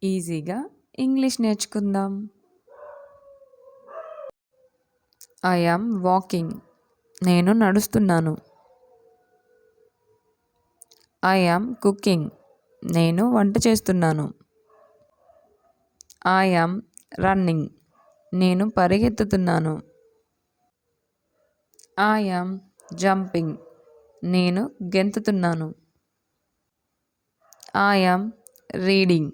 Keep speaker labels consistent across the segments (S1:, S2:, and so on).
S1: ఈజీగా ఇంగ్లీష్ నేర్చుకుందాం. I am walking. నేను నడుస్తున్నాను. I am cooking. నేను వంట చేస్తున్నాను. I am running. నేను పరిగెత్తుతున్నాను. I am jumping. నేను గెంతుతున్నాను. I am reading.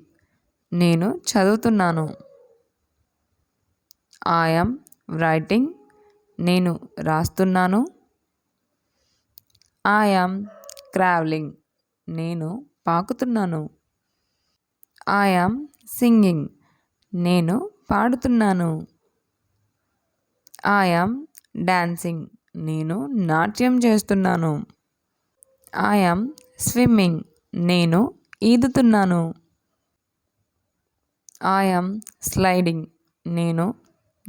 S1: నేను చదువుతున్నాను. I am writing. నేను రాస్తున్నాను. I am travelling. నేను పాకుతున్నాను. I am singing. నేను పాడుతున్నాను. I am dancing. నేను నాట్యం చేస్తున్నాను. I yam swimming. నేను ఈదుతున్నాను. I am sliding. నేను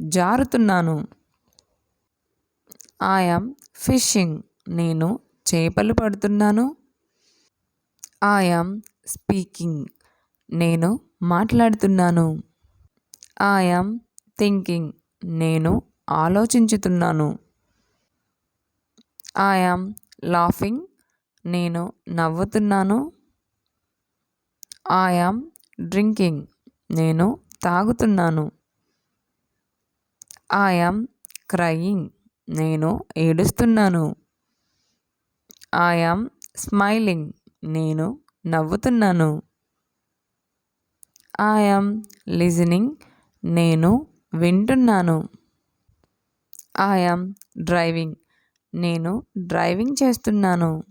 S1: జారుతున్నాను. I am fishing. నేను చేపలు పడుతున్నాను. I am speaking. నేను మాట్లాడుతున్నాను. I am thinking. నేను ఆలోచించుతున్నాను. I am laughing. నేను నవ్వుతున్నాను. I am drinking. నేను తాగుతున్నాను. I am crying. నేను ఏడుస్తున్నాను. I am smiling. నేను నవ్వుతున్నాను. I am listening. నేను వింటున్నాను. I am driving. నేను డ్రైవింగ్ చేస్తున్నాను.